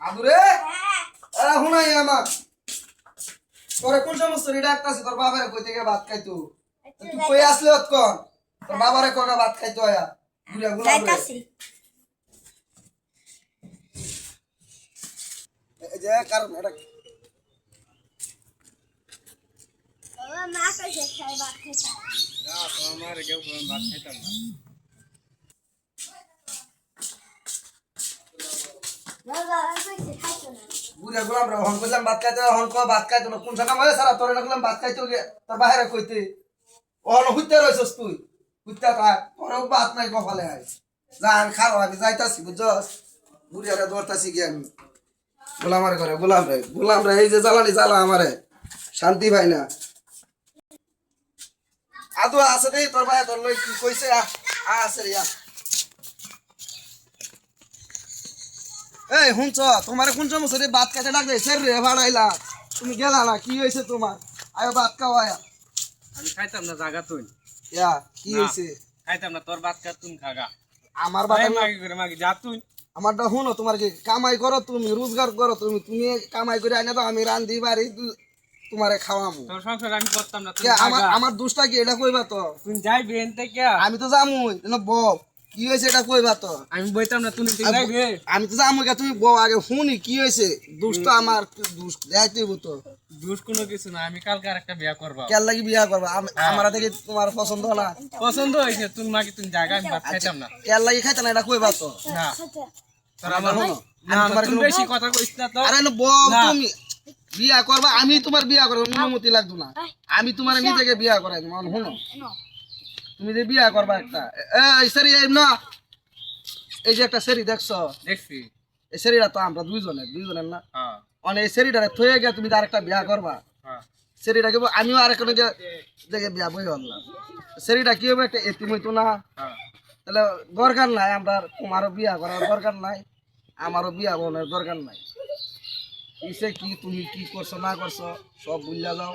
আদুরে হুনাই আমার তোরে কোন সমস্ত ডাকতাছি তোর বাবারে কই থেকে ভাত খাইতো তুই কই আসলে অতক্ষণ তোর বাবারে কয়টা ভাত খাইতো আয়া গুলা গুলা যাইতাছি এই যে কারণ এটা বাবা মা কইছে খাই ভাত খাইতা না তো আমার কেউ ভাত খাইতাম না। বাবা কইছে খাইতো না বুড়া গোলাম রে হন কইলাম ভাত খাইতো হন কো ভাত খাইতো না কোন জায়গা মরে সারা তোরে রাখলাম ভাত খাইতো গে তোর বাইরে কইতে ওহন হুইতে রইছস তুই হুইতে থাক তোর ভাত নাই কপালে আই জান খারো আমি যাইতাছি বুঝছস বুড়িয়ারে ধরতাছি কি আমি গোলামারে করে গোলাম রে এই যে জ্বালানি জ্বালা আমারে শান্তি ভাই না আদু আছে দেই তোর ভাই তোর লই কি কইছে আছে রে এই হুনছ তোমারে কোন সমস্যা রে ভাত খাইতে ডাক দেই স্যার রে ভাড়াইলা তুমি গেলা না কি হইছে তোমার আয়ো ভাত খাও আয়া আমি খাইতাম না জাগা তুই ইয়া কি না। হইছে খাইতাম না তোর ভাত খা তুই খাগা আমার ভাত ভাই মাগি করে মাগি যা তুই আমারটা শুনো তোমার কি কামাই করো তুমি রোজগার করো তুমি তুমি কামাই করে আইনা তো আমি রান্ধি বাড়ি তোমারে খাওয়ামু তোর সংসার আমি করতাম না তুই কে আমার আমার দোষটা কি এটা কইবা তো তুই যাই বেন থেকে আমি তো যামুই না বউ কি হয়েছে এটা কইবা তো আমি বইতাম না তুই যাইবে আমি তো যামুই তুমি বউ আগে শুনি কি হয়েছে দোষ তো আমার দোষ দেখাইতে হইব তো দোষ কোনো কিছু না আমি কালকে আরেকটা বিয়া করব কেন লাগি বিয়া করবা আমরা দেখি তোমার পছন্দ না পছন্দ হইছে তুই মাগি তুই জায়গা আমি ভাত খাইতাম না কেন লাগি খাইতে না এটা কইবা তো না খাইতা তোর আমার শোনো, না আমি তোমার তুই কোনো- বেশি কথা কইছ না তো আরে না বউ না। তুমি বিয়া করবা আমি তোমার বিয়া করবো অনুমতি লাগতো না আমি তোমার নিজেকে বিয়া করাই তোমার শুনো নো তুমি যে বিয়া করবা একটা এই সেরি এই না এই যে একটা সেরি দেখছো দেখছি এই সেরিটা তো আমরা দুইজনের না হ্যাঁ অনেক এই সেরিটারে থয়ে গিয়ে তুমি আর একটা বিয়া করবা হ্যাঁ সেরিটাকে আমিও আর একটা জায়গায় বিয়া বই হলাম সেরিটা কি হবে একটা এতিম হইতো না হ্যাঁ তাহলে দরকার নাই আমরা তোমারও বিয়া করার দরকার নাই আমারও বিয়া বোনের দরকার নাই কিসে কি তুমি কি করছো না করছো সব বুঝলা যাও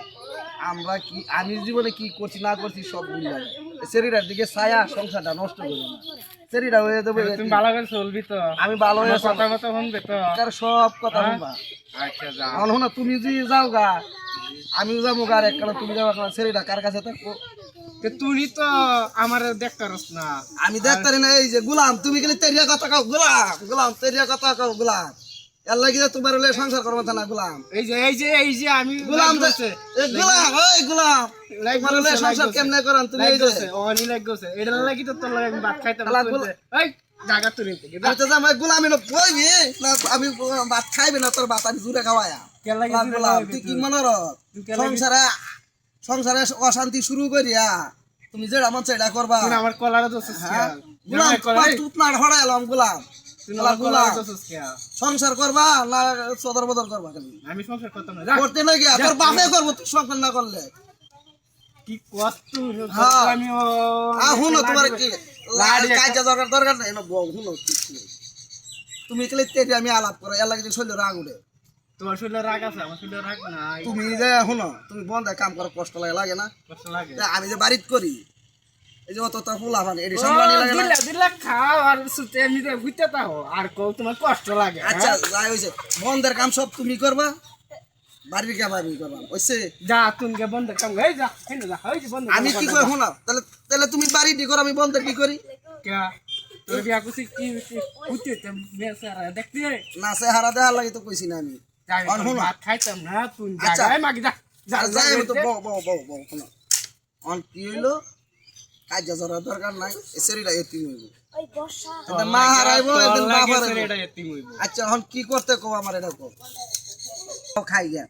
আমরা কি আমি জীবনে কি করছি না করছি সব বুঝলা যাও শরীরের দিকে ছায়া সংসারটা নষ্ট করো না শরীরটা হয়ে যাবে তুমি ভালো করে চলবি তো আমি ভালো হয়ে আমার কথা মতো শুনবে তো তার সব কথা হ্যাঁ? শুনবা আচ্ছা যা এখন শোনো তুমি যদি যাও গা আমিও যাবো গা আর একটা তুমি যাবো শরীরটা কার কাছে থাকবো তো তুই তো আমার দেখতে রস না আমি দেখতে পারি না এই যে গোলাম তুমি গেলে তেরিয়া কথা কাও গোলাম তেরিয়া কথা কাও গোলাম এর লাগি যে তোমার হলে সংসার করবো না গোলাম এই যে আমি গোলাম লাগছে গোলাম ওই গোলাম লাইক তোমার হলে সংসার কেমনে করেন তুমি এই যে অনি লাইক গছে এটা লাগি তো তোর লাগে আমি ভাত খাইতাম শালা না গোলা- এই জায়গা তুই থেকে আমি তো জামাই গোলামি না বইবি না আমি ভাত খাইবে না তোর ভাত আমি জুড়ে খাওয়ায়া কে লাগি গোলাম, গোলাম তুই কি মনে রো তুই কে লাগি- সংসারে অশান্তি শুরু করিয়া তুমি যেটা মন সেটা করবা তুই আমার কলারে দোসস হ্যাঁ কে গোলাম তোমার তুত না হড়াইলাম গোলাম তুই আমার গোলাম কলারে দোসস কে সংসার করবা না সদর বদর করবা খালি আমি সংসার করতাম না যা করতে না গিয়া তোর বাপে করবো তুই সংসার না করলে কি কষ্ট হ্যাঁ। আমি হুনো তোমার কি লাড়ি একটা- কাজে দরকার নাই না বউ হুনো তুমি কেলে তেরি আমি আলাপ করো এর লাগে শৈল রাগ উঠে তোমার শরীরে রাগ আছে আমার শরীরে রাগ নাই তুমি যে হুনো তুমি বন্ধ কাম করো কষ্ট লাগে না কষ্ট লাগে তা আমি যে বাড়িত করি এই যে অত ফুলা মানে এটি সম্মানী লাগে না দিলা খাও আর সুতে এমনিতে বুঝতে তাও আর কও তোমার কষ্ট লাগে আচ্ছা যাই হয়েছে বন্ধের কাম সব তুমি করবা বাড়ির কাম আমি করবা হইছে যা তুমি বন্ধ কাম এই যা হেন যা এই যে বন্ধ আমি কি করি হুনো তাহলে তাহলে তুমি বাড়ি দি করো আমি বন্ধের কি করি কে তোর বিয়া কুছি কি বুঝতে বেসারা দেখতে না সে হারা দেওয়ার লাগে তো কইছি না আমি যাই আর শোনো। ভাত খাইতাম না তুই আচ্ছা। যা মাগি যা যা আর যাই আমি তো বউ হুনো অন কি হইলো কাজ জরা দরকার নাই এ শরীরটা এতি হইব ওই বর্ষা এটা মা হারাইবো একদিন বাপ হারাইবো এটা এতিম হইব আচ্ছা এখন কি করতে কো আমার এটা কো খাই গিয়া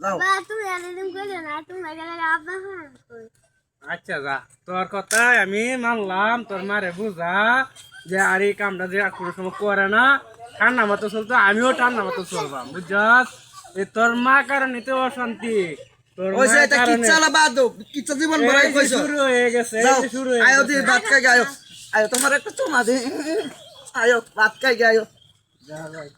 যাও বাবা তুমি এরকম করে না তুমি গেলে আব্বা হ্যাঁ আচ্ছা যা তোর কথাই আমি মানলাম তোর মারে বুঝা যে আর এই কামটা যে কোনো সময় করে না ঠান্ডা মতো চলতো আমিও ঠান্ডা মতো চলবাম বুঝছস এই তোর মা কারণে তো অশান্তি তোর ওইসে মার এটা কারণে কিচ্ছা বাদ দাও কিচ্ছা জীবন এই ভরাই যে কইছো শুরু হয়ে গেছে এই যাও যে শুরু হয়ে আয়ো গেছে। দি ভাত খাই আয়ো আয়ো তোমার একটা চুমা দে আয়ো ভাত খাই আয়ো যা ভাই